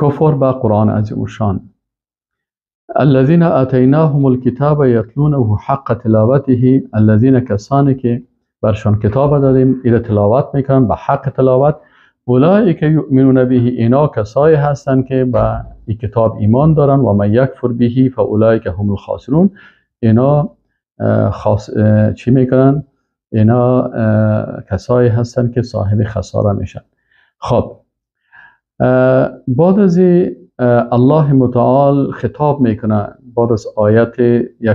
کفر به قرآن عظیم الشان. الذين آتیناهم الكتاب یتلونه حق تلاوته، الذين کسانی که برشان کتاب دادیم ایره تلاوت میکنن به حق تلاوت. اولئک یؤمنون به، اینا کسایی هستند که به این کتاب ایمان دارن. و من یکفر به فاولئک هم الخاسرون، اینا چی میکنن؟ اینا کسایی هستند که صاحب خساره میشن. خب بعد از الله متعال خطاب میکنه بعد از آیت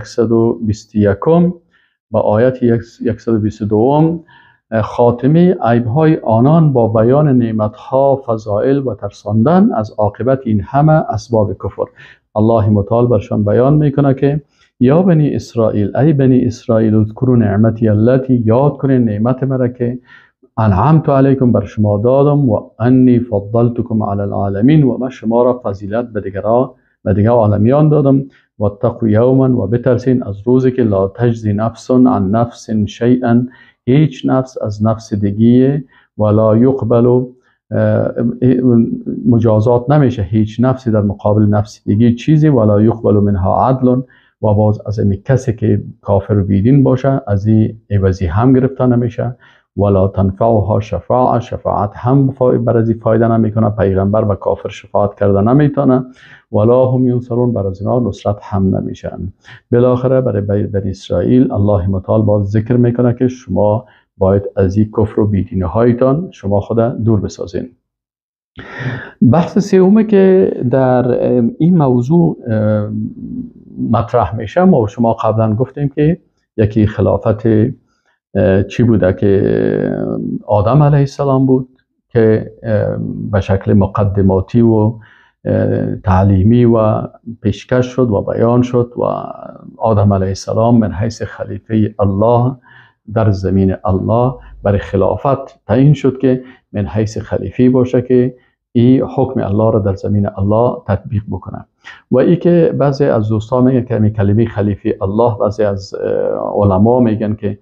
121 با آیت 122 خاتمه عیب‌های آنان با بیان نعمت‌ها، فضائل و ترساندن از عاقبت این همه اسباب کفر. الله متعال برشان بیان میکنه که یا بنی اسرائیل، ای بنی اسرائیل، اذکروا نعمتی التي، یاد کنین نعمت مرا که انعمت علیکم بر شما دادم، و انی فضلتکم علی العالمین، و من شما را فضیلت به دیگر عالمیان دادم. و اتقوا یوما، و بترسین از روزی که لا تجزی نفس عن نفس شیئا، هیچ نفس از نفس دیگه، ولا یقبل، مجازات نمیشه هیچ نفسی در مقابل نفس دیگه چیزی، ولا یقبل منها عدل، و باز از این کسی که کافر و بیدین باشه از این عوضی هم گرفته نمیشه. ولا تنفعها شفاعه، شفاعت هم بر از این فایده نمیکنه، پیغمبر و کافر شفاعت کرده نمیتونه. ولا هم ینصرون، بر از اینا نصرت هم نمیشن. بالاخره برای بنی اسرائیل الله متعال باز ذکر میکنه که شما باید از این کفر و بیدینی هایتان شما خود دور بسازین. بحث سومی که در این موضوع مطرح میشه، ما شما قبلا گفتیم که یکی خلافت چی بوده که آدم علیه السلام بود که به شکل مقدماتی و تعلیمی و پیشکش شد و بیان شد، و آدم علیه السلام من حیث خلیفه الله در زمین الله برای خلافت تعیین شد که من حیث خلیفه باشه که این حکم الله را در زمین الله تطبیق بکنه. و ای که بعضی از دوستان میگن که کلمه خلیفه الله، بعضی از علما میگن که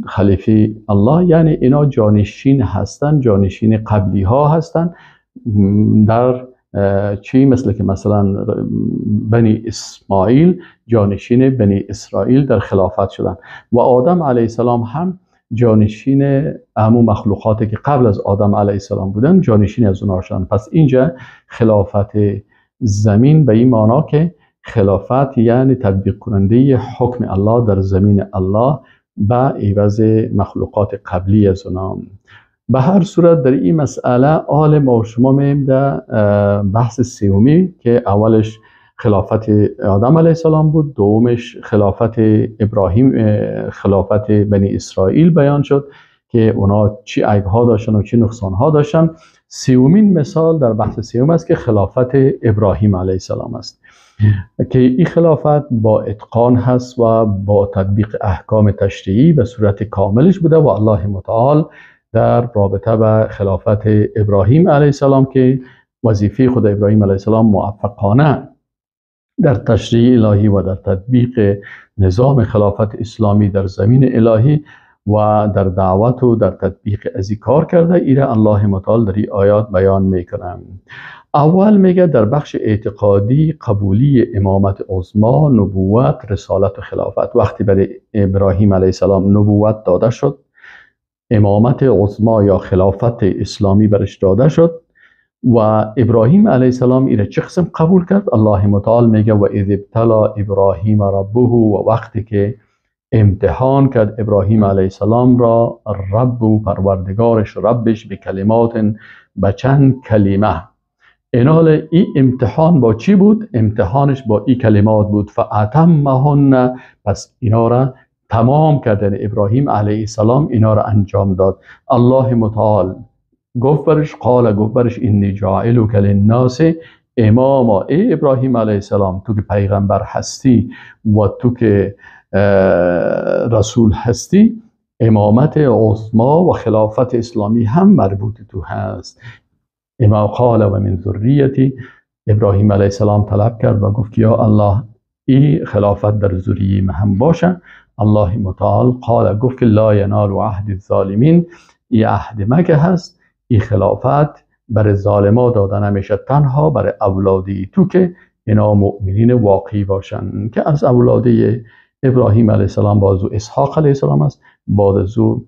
خلیفه الله یعنی اینا جانشین هستن، جانشین قبلی ها هستن در چی؟ مثل که مثلا بنی اسماعیل جانشین بنی اسرائیل در خلافت شدن، و آدم علیه السلام هم جانشین همون مخلوقاتی که قبل از آدم علیه السلام بودن جانشین از اونها شدن. پس اینجا خلافت زمین به این معنا که خلافت یعنی تطبیق کننده حکم الله در زمین الله به عوض مخلوقات قبلی از اونها. به هر صورت در این مسئله آل ما و شما میم در بحث سومی که اولش خلافت آدم علیه السلام بود، دومش خلافت ابراهیم، خلافت بنی اسرائیل بیان شد که اونا چی عیب‌ها داشتن و چی نقصان‌ها داشتن. سومین مثال در بحث سوم است که خلافت ابراهیم علیه السلام است که این خلافت با اتقان هست و با تطبیق احکام تشریعی به صورت کاملش بوده، و الله متعال در رابطه به خلافت ابراهیم علیه السلام که وظیفه خود ابراهیم علیه السلام موفقانه در تشریع الهی و در تطبیق نظام خلافت اسلامی در زمین الهی و در دعوت و در تطبیق ازی کار کرده، ایره الله متعال در این آیات بیان میکنه. اول میگه در بخش اعتقادی قبولی امامت عظما، نبوت، رسالت و خلافت. وقتی برای ابراهیم علیه السلام نبوت داده شد، امامت عظما یا خلافت اسلامی برش داده شد، و ابراهیم علیه السلام ایره چه قسم قبول کرد؟ الله متعال میگه و اذ ابتلا ابراهیم ربه، و وقتی که امتحان کرد ابراهیم علیه السلام را رب و پروردگارش، ربش به کلمات، به چند کلمه. اینال این امتحان با چی بود؟ امتحانش با این کلمات بود. فاتمهن، پس اینا را تمام کردن ابراهیم علیه السلام اینا را انجام داد. الله متعال گفت برش انی جاعلک للناس اماما، ای ابراهیم علیه السلام تو که پیغمبر هستی و تو که رسول هستی، امامت عظما و خلافت اسلامی هم مربوط تو هست. اما قال و من ذریتی، ابراهیم علیه السلام طلب کرد و گفت یا الله این خلافت در ذریه من هم باشه. الله متعال قال گفت که لا ینال عهد الظالمین، این عهد ما که هست این خلافت برای ظالما داده نمیشه، تنها برای اولادی تو که اینا مؤمنین واقعی باشن، که از اولادی ابراهیم علیه السلام باز او اسحاق علیه السلام است، باز او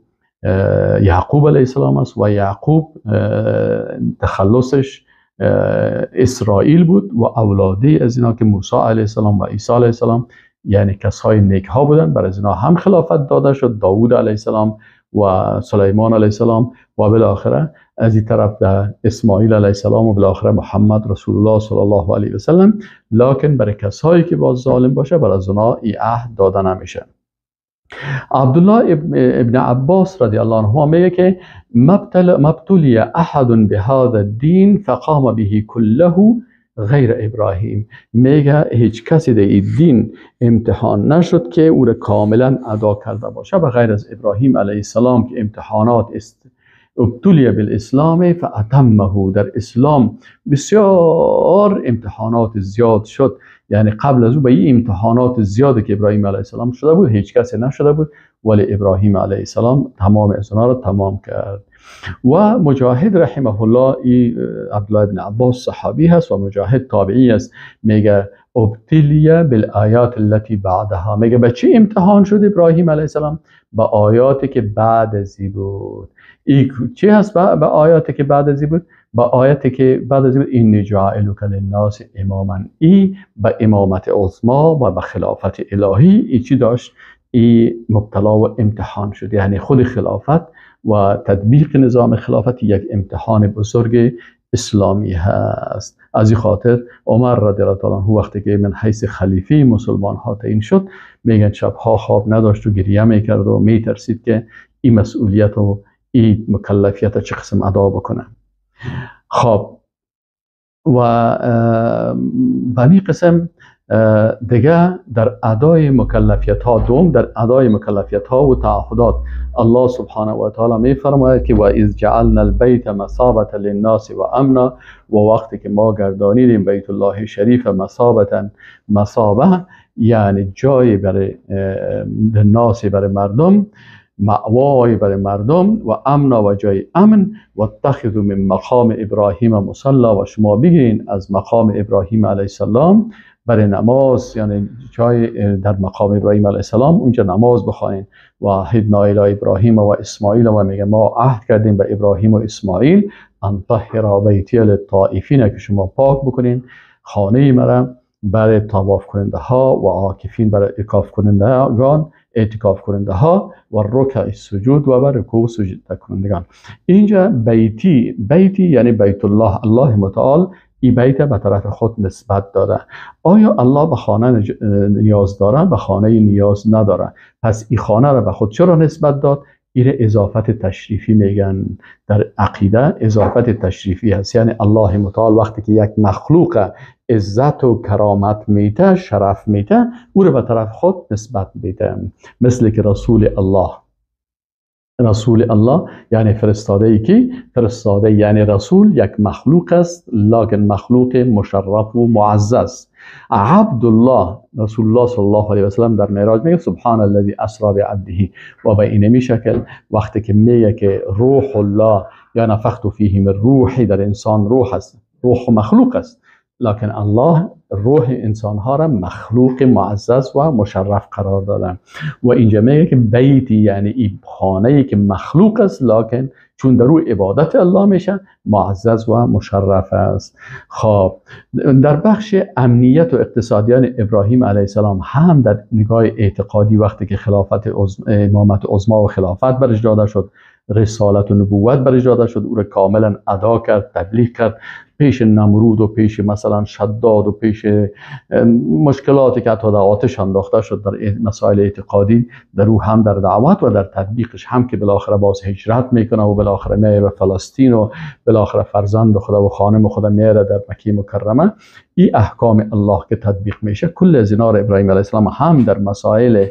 یعقوب علیه السلام است و یعقوب تخلصش اسرائیل بود و اولادی از اینا که موسی علیه السلام و عیسی علیه السلام یعنی کسای نیک ها بودن، برای از اینا هم خلافت داده شد، داوود علیه السلام و سلیمان علیه السلام و بالاخره از این طرف در اسماعیل علیه السلام و بالاخره محمد رسول الله صلی الله علیه و سلم. لکن برای کسایی که باز ظالم باشه برای از اونا این عهد داده نمیشه. عبدالله ابن عباس رضی الله عنهما میگه که مبتلی احد بهذا الدین فقام به کله غیر ابراهیم. میگه هیچ کسی در این دین امتحان نشد که او را کاملا ادا کرده باشه به غیر از ابراهیم علیه السلام که امتحانات ابتلی بالاسلام فاتمه. در اسلام بسیار امتحانات زیاد شد، یعنی قبل از او به این امتحانات زیادی که ابراهیم علیه السلام شده بود هیچ کسی نشده بود، ولی ابراهیم علیه السلام تمام از آنها را تمام کرد. و مجاهد رحمه الله، عبدالله ابن عباس صحابی هست و مجاهد تابعی است، میگه ابتلیه بالآیات التي بعدها. میگه به چی امتحان شد ابراهیم علیه السلام؟ به آیاتی که بعد ازی بود. چی هست به آیاتی که بعد ازی بود؟ با آیتی که بعد از این جاعلک للناس اماما، ای به امامت عظمی و به خلافت الهی ای چی داشت؟ ای مبتلا و امتحان شد. یعنی خود خلافت و تطبیق نظام خلافت یک امتحان بزرگ اسلامی هست. از این خاطر عمر رضی الله عنه وقتی که من حیث خلیفه مسلمان ها تعیین شد، میگن شبها خواب نداشت و گریه میکرد و میترسید که این مسئولیت و این مکلفیت چه قسم ادا بکنه. خب و به این قسم دیگه در ادای مکلفیت ها، دوم در ادای مکلفیت ها و تعهدات الله سبحانه و تعالی می فرماید که و اذ جعلنا البیت مثابة للناس و امنا، و وقتی که ما گردانیدیم بیت الله شریف مثابه یعنی جای برای الناس، برای مردم، مأوای برای مردم، و امنا و جای امن، و اتخذوا من مقام ابراهیم مصلا، و شما بگیرین از مقام ابراهیم علیه السلام برای نماز، یعنی جای در مقام ابراهیم علیه السلام اونجا نماز بخوانین. و هدنا الی ابراهیم و اسماعیل، و میگه ما عهد کردیم به ابراهیم و اسماعیل ان طهر بیتی للطائفین، که شما پاک بکنین خانه مرا برای طواف کننده ها و عاکفین، برای اعتکاف کننده ها و رکع سجود و بر رکوع سجود کنندگان. اینجا بیتی یعنی بیت الله، الله متعال این بیت به طرف خود نسبت داده. آیا الله به خانه نیاز داره؟ به خانه نیاز نداره. پس این خانه را به خود چرا نسبت داد؟ این اضافت تشریفی میگن در عقیده، اضافت تشریفی هست. یعنی الله متعال وقتی که یک مخلوق عزت و کرامت میده، شرف میده، او رو به طرف خود نسبت میده. مثل که رسول الله یعنی فرستاده یعنی رسول یک مخلوق است، لکن مخلوق مشرف و معزز. عبدالله، رسول الله صلی الله علیه و سلم در معراج میگه سبحان الذی اسری بعبده، و به این شکل وقتی که میگه که روح الله یا نفخت فیه من روحی، در انسان روح است، روح مخلوق است، لکن الله روح انسان ها را مخلوق معزز و مشرف قرار دادن. و اینجا میگه که بیتی یعنی این خانه‌ای که مخلوق است، لکن چون در او عبادت الله میشه معزز و مشرف است. خب در بخش امنیت و اقتصادیان ابراهیم علیه السلام هم در نگاه اعتقادی وقتی که خلافت امامت عظمی و خلافت برش داده شد، رسالت و نبوت برش داده شد، او را کاملا ادا کرد، تبلیغ کرد، پیش نمرود و پیش مثلا شداد و پیش مشکلاتی که حتی در آتش انداخته شد در مسائل اعتقادی، در او هم در دعوت و در تطبیقش هم که بالاخره باز هجرت میکنه و بالاخره میره به فلسطین و بالاخره فرزند خدا و خانم خدا میره در مکه مکرمه. این احکام الله که تطبیق میشه، کل از اینا را ابراهیم علیه السلام هم در مسائل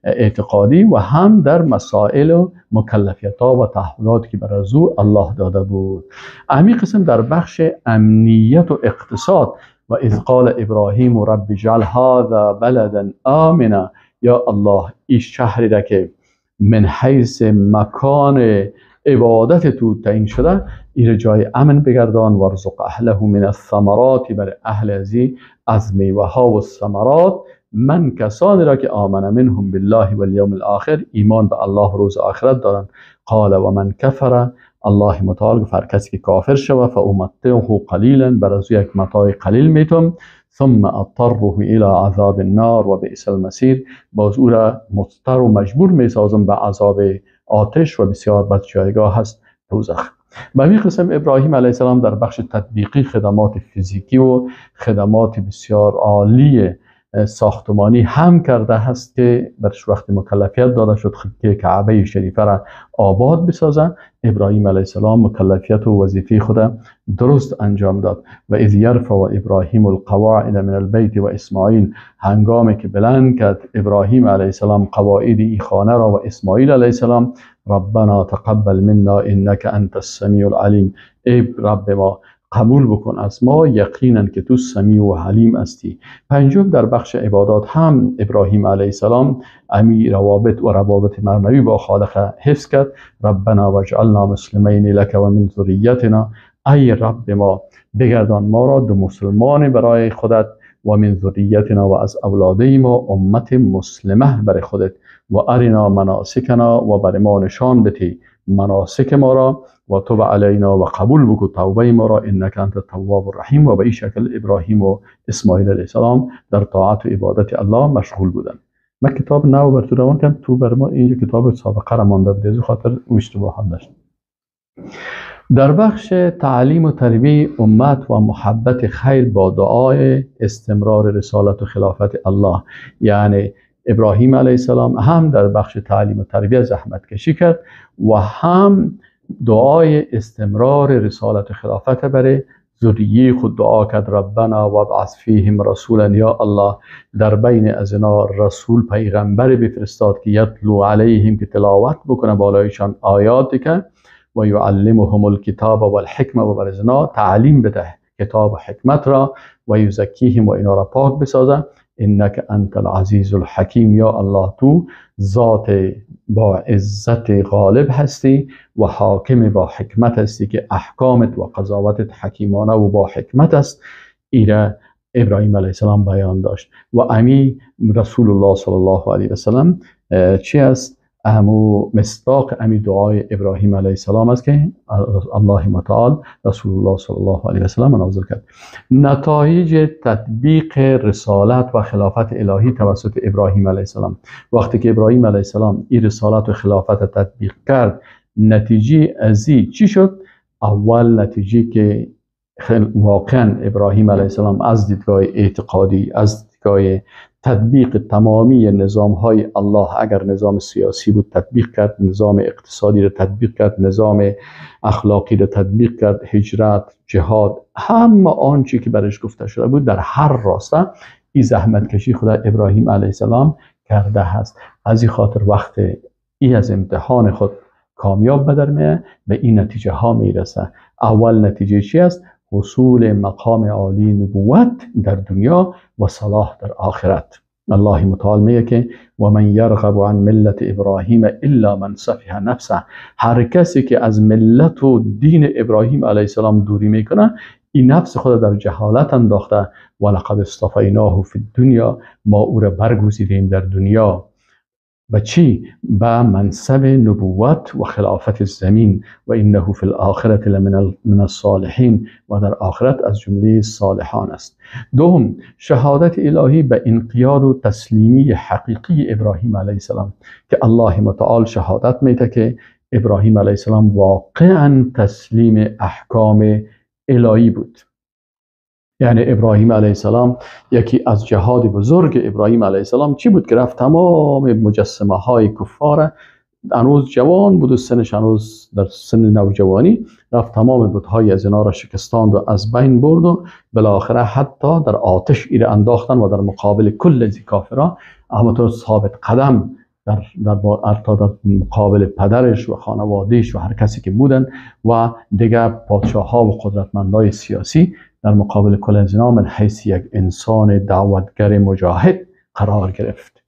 اعتقادی و هم در مسائل و مکلفیت ها و تعهدات که برای او الله داده بود. همین قسم در بخش امنیت و اقتصاد، و اذ قال ابراهیم رب اجعل هذا بلدا آمنا، یا الله این شهری را که من حیث مکان عبادت تو تعیین شده این جای امن بگردان. وارزق اهله من الثمرات، برای اهل ازی از میوه ها و ثمرات، من کسانی را که آمن منهم بالله و الیوم الاخر، ایمان به الله و روز آخرت دارند. قال و من کفر، الله متعال گفت هر کسی که کافر شود فامتعه قلیلا، بر از یک متاع قلیل میتم، ثم اضطره الى عذاب النار و بئس المصیر، باز او را مضطر و مجبور میسازم به عذاب آتش و بسیار بد جایگاه هست دوزخ. به همین قسم ابراهیم علیه السلام در بخش تطبیقی خدمات فیزیکی و خدمات بسیار عالی ساختمانی هم کرده هست که برش وقت مکلفیت داده شد که کعبه شریفه را آباد بسازه. ابراهیم علیه السلام مکلفیت و وظیفه خود درست انجام داد. و اذ یرفع ابراهیم القواعد من البیت و اسماعیل، هنگامی که بلند کرد ابراهیم علیه السلام قواعد این خانه را و اسماعیل علیه السلام، ربنا تقبل منا انک انت السمیع العلیم، ای رب ما قبول بکن از ما، یقینا که تو سمیع و حلیم هستی. پنجم در بخش عبادات هم ابراهیم علیه السلام امی روابط و روابط معنوی با خالق حفظ کرد. ربنا واجعلنا مسلمین لک و من ذریتنا، ای رب ما بگردان ما را دو مسلمان برای خودت، و من ذریتنا و از اولادی ما امت مسلمه برای خودت، و ارنا مناسکنا و بر ما نشان بده مناسک ما را، و توب علینا و قبول بکو توبه ما را انک انت التواب الرحیم. و به این شکل ابراهیم و اسماعیل علیه السلام در طاعت و عبادت الله مشغول بودند. من کتاب نو بر تو روان کردم، تو بر ما اینجا کتاب سابقه را مانده بود، از خاطر اشتباه هم داشت. در بخش تعلیم و تربیه امت و محبت خیر با دعای استمرار رسالت و خلافت الله، یعنی ابراهیم علیه السلام هم در بخش تعلیم و تربیه زحمت کشی کرد و هم دعای استمرار رسالت و خلافت برای ذریه خود دعا کرد. ربنا وابعث فیهم رسولا، یا الله در بین از اینا رسول پیغمبر بفرستاد که یتلو علیهم، که تلاوت بکنه بالایشان آیاتی که، و یعلمهم الکتاب و الحکمه، و بر اینا تعلیم بده کتاب و حکمت را، و یزکیهم و اینا را پاک بسازه. انک انت العزیز الحکیم، یا الله تو ذات با عزت غالب هستی و حاکم با حکمت هستی که احکامت و قضاوتت حکیمانه و با حکمت است. ایره ابراهیم علیه السلام بیان داشت. و امی رسول الله صلی الله علیه و سلم چی است؟ امو مصداق امی دعای ابراهیم علیه السلام است که الله متعال رسول الله صلی الله علیه و سلم نازل کرد. نتایج تطبیق رسالت و خلافت الهی توسط ابراهیم علیه السلام، وقتی که ابراهیم علیه السلام این رسالت و خلافت تطبیق کرد، نتیجه ازی چی شد؟ اول نتیجه که واقعا ابراهیم علیه السلام از دیدگاه اعتقادی، از دیدگاه تطبیق تمامی نظام های الله، اگر نظام سیاسی بود تطبیق کرد، نظام اقتصادی رو تطبیق کرد، نظام اخلاقی رو تطبیق کرد، هجرت، جهاد، همه آنچه که برش گفته شده بود در هر راسته این زحمت کشی خدا ابراهیم علیه السلام کرده هست. از این خاطر وقت ای از امتحان خود کامیاب بدر میه، به این نتیجه ها میرسه. اول نتیجه چی است؟ حصول مقام عالی نبوت در دنیا و صلاح در آخرت. الله متعال میگه که و من یرغب عن ملت ابراهیم الا من سفه نفسه، هر کسی که از ملت و دین ابراهیم علیه السلام دوری میکنه، این نفس خود در جهالت انداخته. ولقد اصطفیناه فی الدنیا، ما او را برگزیدیم در دنیا. و چی؟ به منصب نبوت و خلافت زمین. و انه فی الاخرة لمن الصالحین، و در آخرت از جمله صالحان است. دوم، شهادت الهی به انقیاد و تسلیمی حقیقی ابراهیم علیه السلام، که الله متعال شهادت میده که ابراهیم علیه السلام واقعا تسلیم احکام الهی بود. یعنی ابراهیم علیه السلام یکی از جهاد بزرگ ابراهیم علیه السلام چی بود؟ که رفت تمام مجسمه های کفار، هنوز جوان بود و سنش هنوز در سن نوجوانی، رفت تمام بت‌های از اینا را شکستاند و از بین برد و بالاخره حتی در آتش ایره انداختن و در مقابل کل از کافرها همونطور ثابت قدم در مقابل پدرش و خانوادهش و هر کسی که بودن و دیگر پادشاه ها و قدرتمندای سیاسی در مقابل کل از اینا من حیث یک انسان دعوتگر مجاهد قرار گرفت.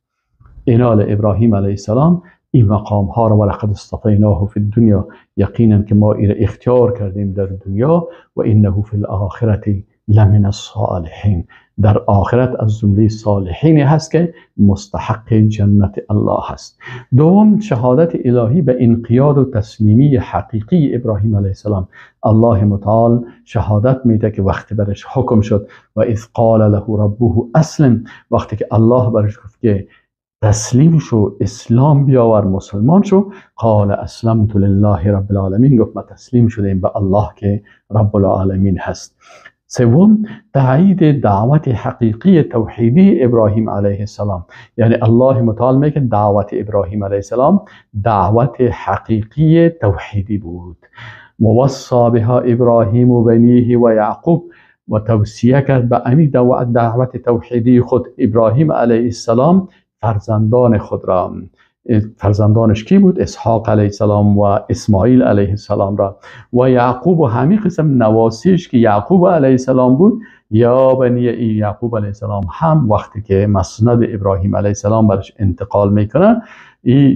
اینال ابراهیم علیه السلام این مقام ها را ولقد اصطفیناه فی الدنیا، یقینا که ما این را اختیار کردیم در دنیا، و انه فی الاخرة لمن الصالحین، در آخرت از جمله صالحینی هست که مستحق جنت الله هست. دوم، شهادت الهی به انقیاد و تسلیمی حقیقی ابراهیم علیه السلام. الله متعال شهادت میده که وقتی برش حکم شد و اذ قال له ربه اسلم، وقتی که الله برش گفت که تسلیم شو، اسلام بیاور، مسلمان شو، قال اسلمت لله رب العالمین، گفت ما تسلیم شدیم به الله که رب العالمین هست. سوم، تایید دعوت حقیقی توحیدی ابراهیم علیه السلام. یعنی الله متعال میگه دعوت ابراهیم علیه السلام دعوت حقیقی توحیدی بود. ووصى بها ابراهیم و بنیه و یعقوب، و توصیه کرد به امی دعوت توحیدی خود ابراهیم علیه السلام فرزندان خود را. فرزندانش کی بود؟ اسحاق علیه السلام و اسماعیل علیه السلام را، و یعقوب و همین قسم نواسیش که یعقوب علیه السلام بود. یا بنی یعقوب علیه السلام هم وقتی که مسند ابراهیم علیه السلام برش انتقال میکنه،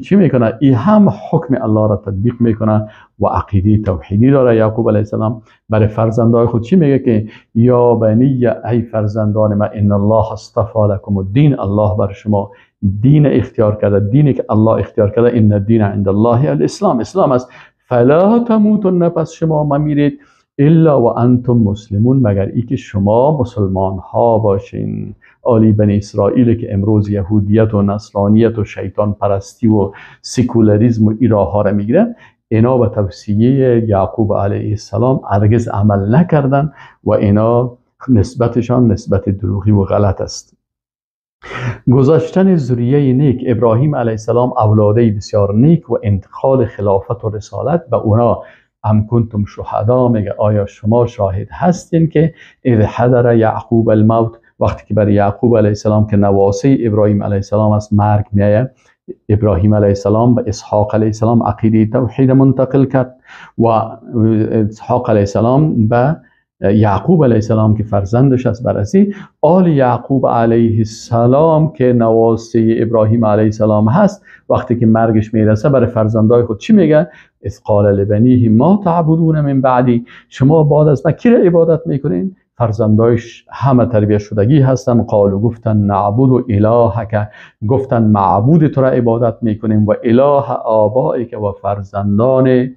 چی میکنه؟ ای هم حکم الله را تطبیق میکنه و عقیده توحیدی داره. یعقوب علیه السلام برای فرزندان خود چی میگه؟ که یا بنی، ای فرزندان من، ان الله اصطفى لكم الدین، الله بر شما دین اختیار کرده، دینی که الله اختیار کرده، ان الدین عند الله الاسلام، اسلام است. فلا تموتن، پس شما ممیرید، الا و انتم مسلمون، مگر ای که شما مسلمان ها باشین. آلی بنی اسرائیل که امروز یهودیت و نصرانیت و شیطان پرستی و سکولاریسم و ایراها را میگیرن، اینا به توصیه یعقوب علیه السلام هرگز عمل نکردن و اینا نسبتشان نسبت دروغی و غلط است. گذاشتن ذریه نیک، ابراهیم علیه السلام اولاده بسیار نیک و انتقال خلافت و رسالت به اونا. ام کنتم شهدا، میگه آیا شما شاهد هستین که اذ حضر یعقوب الموت، وقتی که برای یعقوب علیه السلام که نواسه ابراهیم علیه السلام است مرگ میایه، ابراهیم علیه السلام به اسحاق علیه السلام عقیده توحید منتقل کرد و اسحاق علیه السلام به یعقوب علیه السلام که فرزندش است بررسی. آل یعقوب علیه السلام که نواسه ابراهیم علیه السلام هست، وقتی که مرگش میرسه برای فرزندای خود چی میگه؟ اذ قال لبنیه ما تعبدون من بعدی، شما بعد از من کی را عبادت میکنین؟ فرزندایش همه تربیت شدگی هستن. قالو، گفتن نعبد الهک، گفتن معبود تو را عبادت میکنیم، و اله آبائک، و فرزندان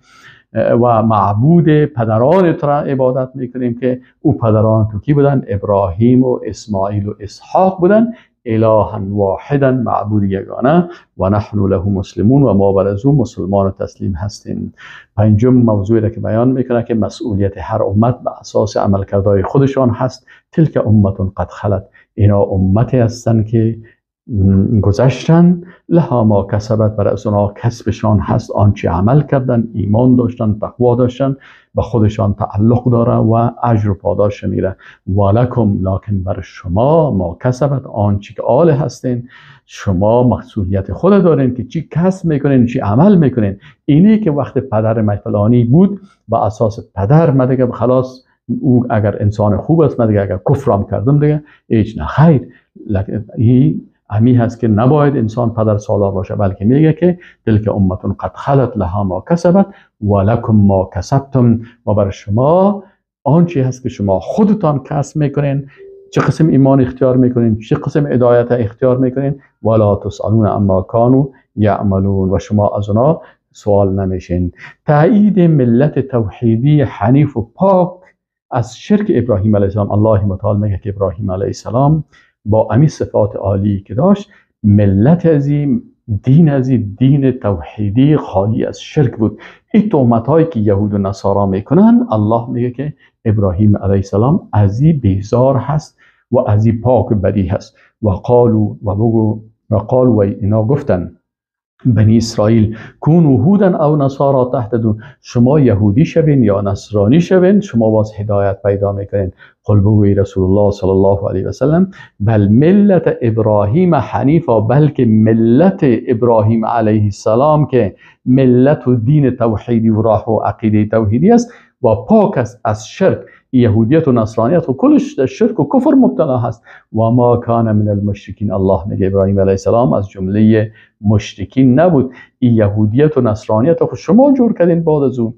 و معبود پدران تو را عبادت میکنیم، که او پدران تو کی بودن؟ ابراهیم و اسماعیل و اسحاق بودن. الها واحدا، معبود یگانه، و نحن له مسلمون، و ما بر از او مسلمان و تسلیم هستیم. پنجم موضوعی را که بیان میکنه که مسئولیت هر امت به اساس عملکردهای خودشان هست. تلک امت قد خلت، اینا امتی هستند که گذشتن، لها ما کسبت، بر از اونا کسبشان هست آنچه عمل کردن، ایمان داشتن، تقوا داشتن، به خودشان تعلق داره و اجر و پاداش میره. ولکم، لکن بر شما، ما کسبت، آنچه که آل هستین، شما مسئولیت خود دارین که چی کسب میکنین، چی عمل میکنین. اینی که وقت پدر فلانی بود، به اساس پدر من دیگه خلاص، او اگر انسان خوب است من دیگه اگر کفرم کردم دیگه هیچ نه خیر. لکن این همی هست که نباید انسان پدر سالار باشه، بلکه میگه که تلک امت قد خلت لها ما کسبت و لکم ما کسبتم، و بر شما آنچه هست که شما خودتان کسب میکنین، چه قسم ایمان اختیار میکنین، چه قسم هدایت اختیار میکنین، ولا تسالون عما کانوا یعملون، و شما از اونا سوال نمیشین. تایید ملت توحیدی حنیف و پاک از شرک ابراهیم علیه السلام. الله متعال میگه که ابراهیم علیه السلام با امی صفات عالی که داشت، ملت ازی، دین ازی، دین توحیدی خالی از شرک بود. این تهمت هایی که یهود و نصارا میکنن، الله میگه که ابراهیم علیه السلام ازی بیزار هست و ازی پاک بدی هست. و قالوا اینا گفتن بنی اسرائیل کونوا هودا او نصارا تهتدون، شما یهودی شوین یا نصرانی شوین، شما باز هدایت پیدا میکنین. قل بگوی رسول الله صلی الله علیه و سلم بل ملت ابراهیم حنیفا، بلکه ملت ابراهیم علیه السلام که ملت و دین توحیدی و راه و عقیده توحیدی است و پاک است از شرک. یهودیت و نصرانیت و کلش در شرک و کفر مبتلا هست. و ما کان من المشرکین، الله میگه ابراهیم علیه السلام از جمله مشرکین نبود. این یهودیت و نصرانیت رو شما جور کردین بعد از اون.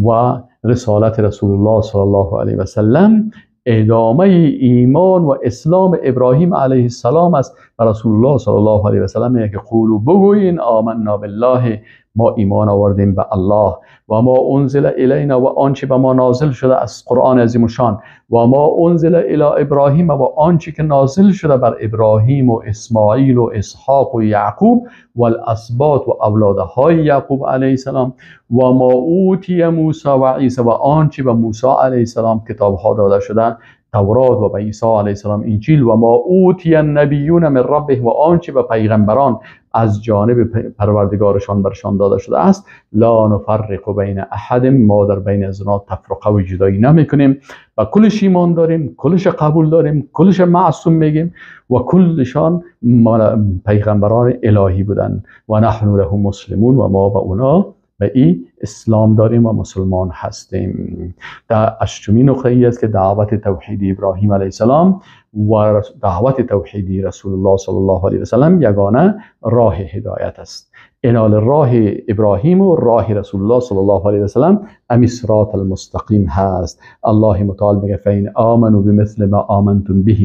و رسالت رسول الله صلی الله علیه و سلم ادامه ایمان و اسلام ابراهیم علیه السلام است. و رسول الله صلی الله علیه و سلم میگه که قولوا بگویین آمنا بالله، ما ایمان آوردیم به الله، و ما انزل الینا، و آنچه به ما نازل شده از قرآن عظیم شان، و ما انزل الی ابراهیم، و آنچه که نازل شده بر ابراهیم و اسماعیل و اسحاق و یعقوب و الاسباط و اولادهای یعقوب علیه السلام، و ما اوتی موسی و عیسی، و آنچه به موسی علیه السلام کتابها داده شده، تورات، و به عیسی علیه السلام انجیل، و ما اوتی النبیون من ربه، و آنچه به پیغمبران از جانب پروردگارشان برشان داده شده است. لا نفرق بین احد، ما در بین از آنها تفرقه و جدایی نمیکنیم و کلش ایمان داریم، کلش قبول داریم، کلش معصوم میگیم و کلشان پیغمبران الهی بودن. و نحن له مسلمون، و ما به اونا به این اسلام داریم و مسلمان هستیم. در اشتمین نقطه ای است که دعوت توحیدی ابراهیم علیه السلام و دعوت توحیدی رسول الله صلی الله علیه و سلم یگانه راه هدایت است. انال راه ابراهیم و راه رسول الله صلی الله علیه و سلم امی صراط المستقیم هست. الله متعال میگه فین آمنوا بمثل ما آمنتم به،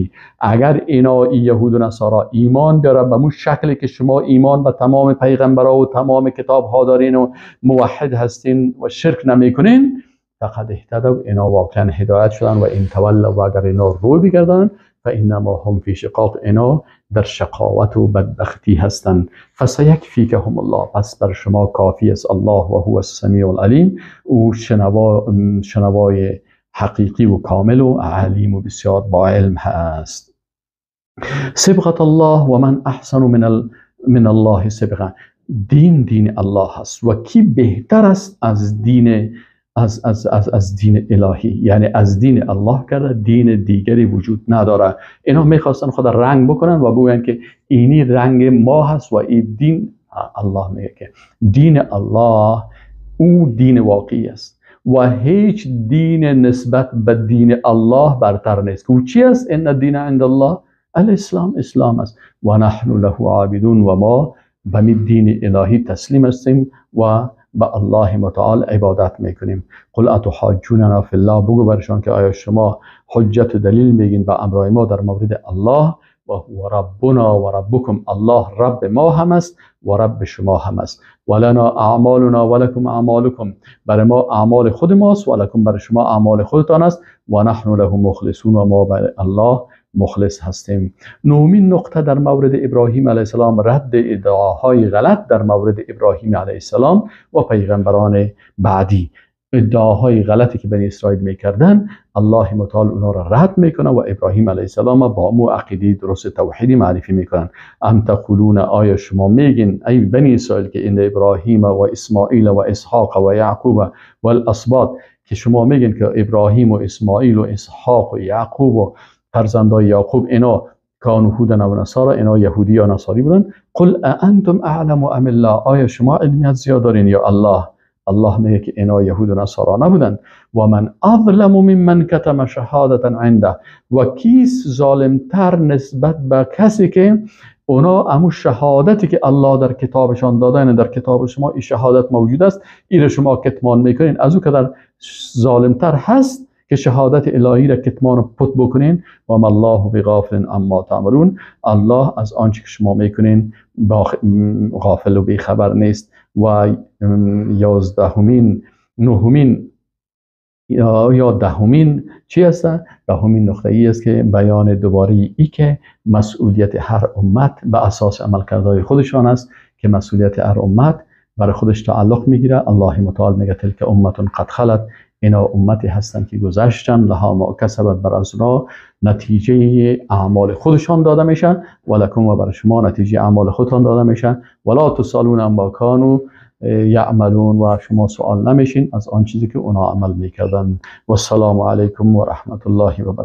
اگر اینا یهود و نصارا ایمان بیاره به مو شکلی که شما ایمان به تمام پیغمبرها و تمام کتاب ها دارین و موحد هستین و شرک نمیکنین، فقد اهتدوا، اینا واقعا هدایت شدن. و این تولوا، و اگر اینا روی بگردن، فانما هم فی شقاق، اینا در شقاوت و بدبختی هستند. فسیکفیکهم الله، پس بر شما کافی است الله و هو السمیع العلیم، او شنوای حقیقی و کامل و علیم و بسیار با علم هست. صبغت الله و من احسن من الله صبغه، دین الله هست و کی بهتر است از دین از دین الهی، یعنی از دین الله کرده دین دیگری وجود نداره. اینا میخواستن خود رنگ بکنن و بگوین که اینی رنگ ما هست و این دین. الله میگه که دین الله او دین واقعی است و هیچ دین نسبت به دین الله برتر نیست. او چی است؟ ان الدین عند الله الاسلام، اسلام است. و نحن له عابدون، و ما به دین الهی تسلیم هستیم و به الله متعال عبادت میکنیم. قل اتحاجوننا فی الله، بگو برشان که آیا شما حجت و دلیل میگین به امرای ما در مورد الله. و هو ربنا و ربکم، الله رب ما هم است و رب شما هم است. ولنا اعمالنا ولکم اعمالکم، برای ما اعمال خود ماست و لکم برای شما اعمال خودتان است. و نحن له مخلصون، و ما برای الله مخلص هستیم. نومین نقطه در مورد ابراهیم علیه السلام، رد ادعاهای غلط در مورد ابراهیم علیه السلام و پیغمبران بعدی. ادعاهای غلطی که بنی اسرائیل میکردن، الله متعال اونا را رد میکنه و ابراهیم علیه السلام با مو عقیده درست توحیدی معرفی میکنن. ام تقولون، آیا شما میگین ای بنی اسرائیل که این ابراهیم و اسماعیل و اسحاق و یعقوب و الاسباط، که شما میگین که ابراهیم و اسماعیل و اسحاق و یعقوب و فرزندای یعقوب اینا کانوا هودا و نصارا، اینا یهودی یا نصاری بودن. قل انتم اعلم ام الله، آیا شما علمیت زیاد دارین یا الله؟ الله میگه که اینا یهود و نصارا نبودن. و من اظلم ممن کتم شهادتا عنده، و کیس ظالمتر نسبت به کسی که اونا امو شهادتی که الله در کتابشان دادن، در کتاب شما این شهادت موجود است، این شما کتمان میکنین، از او که در ظالمتر هست که شهادت الهی را کتمان پت بکنین. و ما الله بغافل عما تعملون، الله از آنچه که شما میکنین غافل و بیخبر نیست. و 11مین 9مین یا 10مین چی است؟ 10مین نقطه ای است که بیان دوباره ای که مسئولیت هر امت به اساس عملکردهای خودشان است، که مسئولیت هر امت برای خودش تعلق میگیره. الله متعال میگه تلک امت قد خلت، اینا امتی هستند که گذشتن، لها ما کسبت، بر از اونا نتیجه اعمال خودشان داده میشن، ولکم، و برای شما نتیجه اعمال خودتان داده میشن. ولا تسالون عما کانوا یعملون، و شما سوال نمیشین از آن چیزی که اونا عمل میکردن. و السلام علیکم و رحمت الله و برکاته.